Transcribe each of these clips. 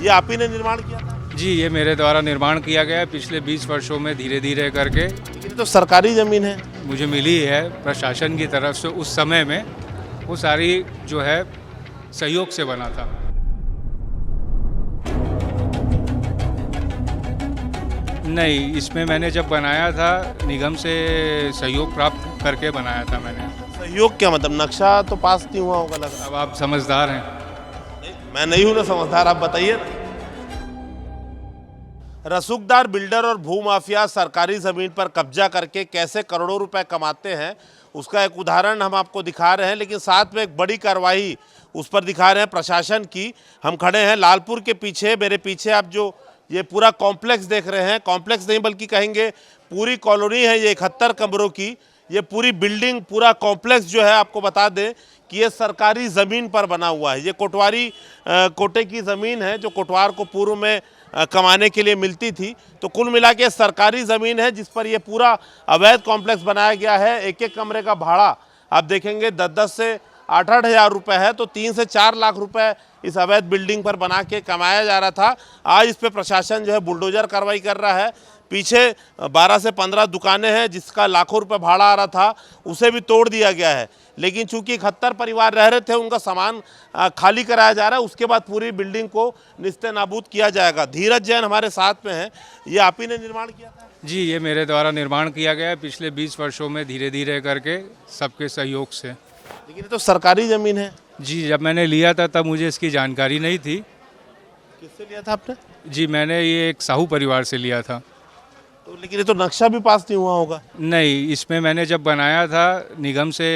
ये आप ही ने निर्माण किया था? जी, ये मेरे द्वारा निर्माण किया गया है पिछले 20 वर्षों में धीरे धीरे करके लेकिन ये तो सरकारी ज़मीन है। मुझे मिली है प्रशासन की तरफ से। उस समय में वो सारी जो है सहयोग से बना था। नहीं, इसमें मैंने जब बनाया था निगम से सहयोग प्राप्त करके बनाया था मैंने। सहयोग क्या मतलब, नक्शा तो पास नहीं हुआ होगा लग रहा अब आप समझदार हैं। है। मैं नहीं हूं ना समझदार, आप बताइए ना। रसूखदार बिल्डर और भूमाफिया सरकारी ज़मीन पर कब्जा करके कैसे करोड़ों रुपए कमाते हैं, उसका एक उदाहरण हम आपको दिखा रहे हैं, लेकिन साथ में एक बड़ी कार्रवाई उस पर दिखा रहे हैं प्रशासन की। हम खड़े हैं लालपुर के पीछे, मेरे पीछे आप जो ये पूरा कॉम्प्लेक्स देख रहे हैं, कॉम्प्लेक्स नहीं बल्कि कहेंगे पूरी कॉलोनी है ये 71 कमरों की। ये पूरी बिल्डिंग, पूरा कॉम्प्लेक्स जो है, आपको बता दें कि ये सरकारी ज़मीन पर बना हुआ है। ये कोटवारी कोटे की ज़मीन है जो कोटवार को पूर्व में कमाने के लिए मिलती थी। तो कुल मिला के सरकारी ज़मीन है जिस पर यह पूरा अवैध कॉम्प्लेक्स बनाया गया है। एक एक कमरे का भाड़ा आप देखेंगे 10-10 से 8-8 हज़ार रुपये है, तो 3 से 4 लाख रुपए इस अवैध बिल्डिंग पर बना के कमाया जा रहा था। आज इस पर प्रशासन जो है बुलडोजर कार्रवाई कर रहा है। पीछे 12 से 15 दुकानें हैं जिसका लाखों रुपए भाड़ा आ रहा था, उसे भी तोड़ दिया गया है। लेकिन चूंकि 71 परिवार रह रहे थे, उनका सामान खाली कराया जा रहा है। उसके बाद पूरी बिल्डिंग को निस्ते नाबूद किया जाएगा। धीरज जैन हमारे साथ में हैं, ये आप ही ने निर्माण किया था? जी, ये मेरे द्वारा निर्माण किया गया है पिछले 20 वर्षों में धीरे धीरे करके सबके सहयोग से। लेकिन ये तो सरकारी ज़मीन है। जी, जब मैंने लिया था तब मुझे इसकी जानकारी नहीं थी। किससे लिया था आपने? जी, मैंने ये एक साहू परिवार से लिया था। तो लेकिन ये तो नक्शा भी पास नहीं हुआ होगा। नहीं, इसमें मैंने जब बनाया था निगम से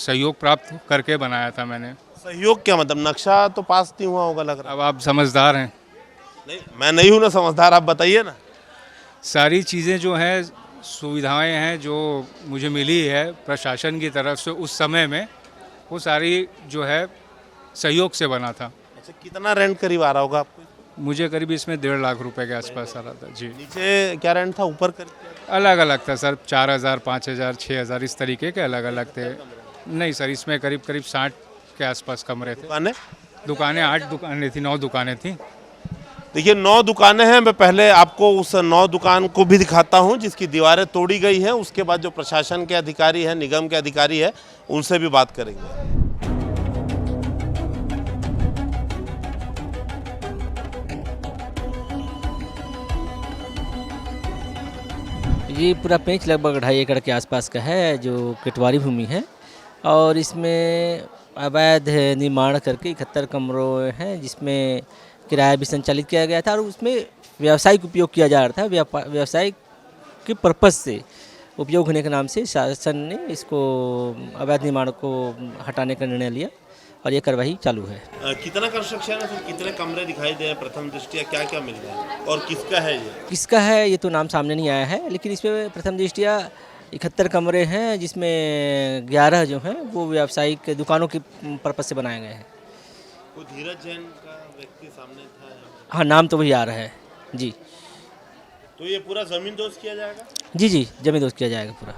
सहयोग प्राप्त करके बनाया था मैंने। सहयोग क्या मतलब, नक्शा तो पास नहीं हुआ होगा लग रहा अब आप समझदार हैं। है। नहीं, मैं नहीं हूं ना समझदार, आप बताइए ना। सारी चीज़ें जो हैं, सुविधाएं हैं जो मुझे मिली है प्रशासन की तरफ से उस समय में, वो सारी जो है सहयोग से बना था। अच्छा, कितना रेंट करीब आ रहा होगा आपको? मुझे करीब इसमें 1.5 लाख रुपए के आसपास आ रहा था। जी, नीचे क्या रेंट था, ऊपर करीब? अलग अलग था सर, 4,000, 5,000, 6,000 इस तरीके के अलग अलग थे। नहीं सर, इसमें करीब करीब 60 के आसपास कमरे थे। दुकानें 8 दुकानें थी, 9 दुकानें थी। देखिए 9 दुकानें हैं। मैं पहले आपको उस 9 दुकान को भी दिखाता हूं जिसकी दीवारें तोड़ी गई हैं। उसके बाद जो प्रशासन के अधिकारी हैं, निगम के अधिकारी हैं, उनसे भी बात करेंगे। ये पूरा पेंच लगभग 2.5 एकड़ के आसपास का है जो कटवारी भूमि है, और इसमें अवैध निर्माण करके 71 कमरों हैं जिसमें किराया भी संचालित किया गया था, और उसमें व्यावसायिक उपयोग किया जा रहा था। व्यावसायिक के पर्पज़ से उपयोग होने के नाम से शासन ने इसको अवैध निर्माण को हटाने का निर्णय लिया और ये कार्रवाई चालू है। कितना कंस्ट्रक्शन है सर, कितने कमरे दिखाई दे रहे हैं प्रथम दृष्टिया, क्या क्या मिल रहा है और किसका है ये? किसका है ये तो नाम सामने नहीं आया है, लेकिन इसमें प्रथम दृष्टिया 71 कमरे हैं जिसमें 11 जो हैं वो व्यावसायिक दुकानों के पर्पज़ से बनाए गए हैं। कोई धीरज जैन का व्यक्ति सामने था? हाँ, नाम तो वही आ रहा है जी। तो ये पूरा ज़मीन दोस्त किया जाएगा? जी जी, जमीन दोस्त किया जाएगा पूरा।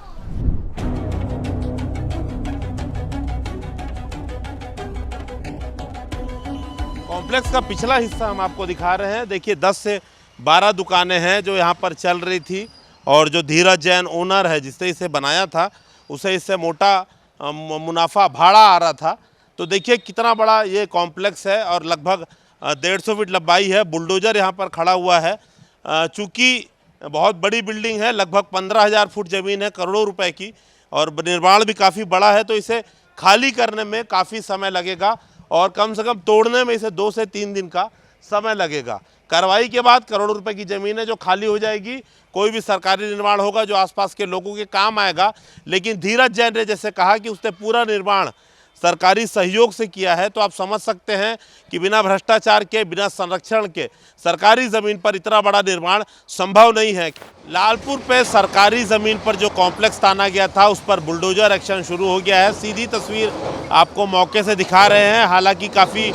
कॉम्प्लेक्स का पिछला हिस्सा हम आपको दिखा रहे हैं। देखिए 10 से 12 दुकानें हैं जो यहाँ पर चल रही थी, और जो धीरज जैन ओनर है जिसने इसे बनाया था, उसे इससे मोटा मुनाफा भाड़ा आ रहा था। तो देखिए कितना बड़ा ये कॉम्प्लेक्स है और लगभग 150 फीट लंबाई है। बुलडोजर यहाँ पर खड़ा हुआ है। चूँकि बहुत बड़ी बिल्डिंग है, लगभग 15,000 फुट ज़मीन है, करोड़ों रुपए की, और निर्माण भी काफ़ी बड़ा है, तो इसे खाली करने में काफ़ी समय लगेगा और कम से कम तोड़ने में इसे 2 से 3 दिन का समय लगेगा। कार्रवाई के बाद करोड़ों रुपए की ज़मीन है जो खाली हो जाएगी। कोई भी सरकारी निर्माण होगा जो आसपास के लोगों के काम आएगा। लेकिन धीरज जैन ने जैसे कहा कि उसने पूरा निर्माण सरकारी सहयोग से किया है, तो आप समझ सकते हैं कि बिना भ्रष्टाचार के, बिना संरक्षण के सरकारी ज़मीन पर इतना बड़ा निर्माण संभव नहीं है। लालपुर पे सरकारी ज़मीन पर जो कॉम्प्लेक्स ताना गया था उस पर बुलडोजर एक्शन शुरू हो गया है। सीधी तस्वीर आपको मौके से दिखा रहे हैं। हालांकि काफ़ी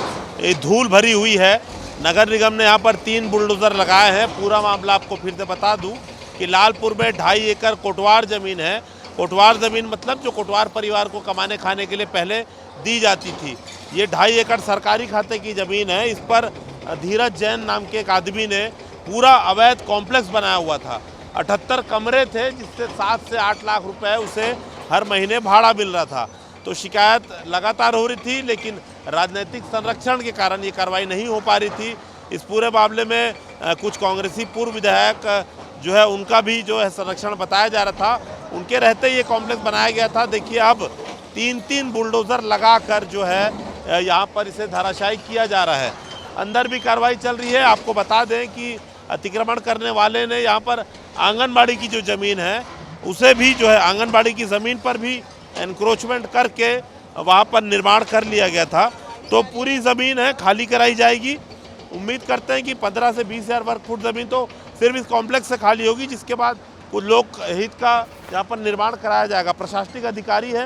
धूल भरी हुई है। नगर निगम ने यहाँ पर 3 बुलडोजर लगाए हैं। पूरा मामला आपको फिर से बता दूँ कि लालपुर में 2.5 एकड़ कोटवार ज़मीन है। कोटवार ज़मीन मतलब जो कोटवार परिवार को कमाने खाने के लिए पहले दी जाती थी। ये 2.5 एकड़ सरकारी खाते की ज़मीन है। इस पर धीरज जैन नाम के एक आदमी ने पूरा अवैध कॉम्प्लेक्स बनाया हुआ था। 78 कमरे थे जिससे 7 से 8 लाख रुपए उसे हर महीने भाड़ा मिल रहा था। तो शिकायत लगातार हो रही थी, लेकिन राजनीतिक संरक्षण के कारण ये कार्रवाई नहीं हो पा रही थी। इस पूरे मामले में कुछ कांग्रेसी पूर्व विधायक जो है उनका भी जो है संरक्षण बताया जा रहा था। उनके रहते ये कॉम्प्लेक्स बनाया गया था। देखिए अब 3-3 बुलडोज़र लगाकर जो है यहाँ पर इसे धराशायी किया जा रहा है। अंदर भी कार्रवाई चल रही है। आपको बता दें कि अतिक्रमण करने वाले ने यहाँ पर आंगनबाड़ी की जो ज़मीन है उसे भी जो है आंगनबाड़ी की ज़मीन पर भी एनक्रोचमेंट करके वहाँ पर निर्माण कर लिया गया था। तो पूरी ज़मीन है खाली कराई जाएगी। उम्मीद करते हैं कि 15 से 20 हज़ार वर्ग फुट ज़मीन तो सिर्फ इस कॉम्प्लेक्स से खाली होगी, जिसके बाद कुछ लोक हित का यहाँ पर निर्माण कराया जाएगा। प्रशासनिक अधिकारी है।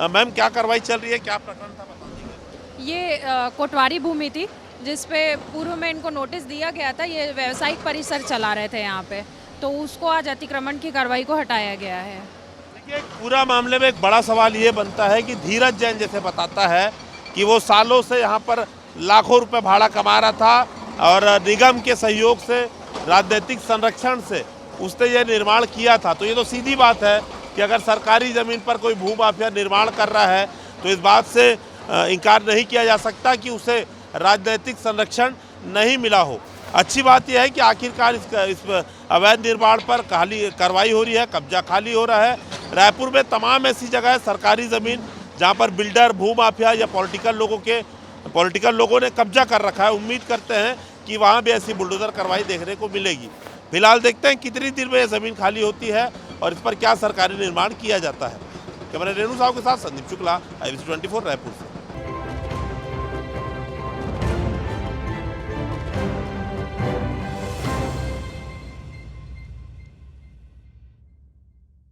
मैम, क्या कार्रवाई चल रही है, क्या प्रकरण था, बता दीजिए। ये कोटवारी भूमि थी जिसपे पूर्व में इनको नोटिस दिया गया था। ये व्यावसायिक परिसर चला रहे थे यहाँ पे, तो उसको आज अतिक्रमण की कार्रवाई को हटाया गया है। देखिए, पूरा मामले में एक बड़ा सवाल ये बनता है कि धीरज जैन जैसे बताता है कि वो सालों से यहाँ पर लाखों रुपए भाड़ा कमा रहा था और निगम के सहयोग से राजनीतिक संरक्षण से उसने ये निर्माण किया था। तो ये तो सीधी बात है कि अगर सरकारी ज़मीन पर कोई भू माफिया निर्माण कर रहा है तो इस बात से इनकार नहीं किया जा सकता कि उसे राजनीतिक संरक्षण नहीं मिला हो। अच्छी बात यह है कि आखिरकार इस अवैध निर्माण पर कार्रवाई हो रही है, कब्जा खाली हो रहा है। रायपुर में तमाम ऐसी जगह है सरकारी ज़मीन जहां पर बिल्डर, भू माफिया या पॉलिटिकल लोगों ने कब्जा कर रखा है। उम्मीद करते हैं कि वहां भी ऐसी बुलडोज़र कार्रवाई देखने को मिलेगी। फिलहाल देखते हैं कितनी देर में यह ज़मीन खाली होती है और इस पर क्या सरकारी निर्माण किया जाता है। कैमरा रेणु साहब के साथ संदीप शुक्ला, IBC 24 रायपुर से।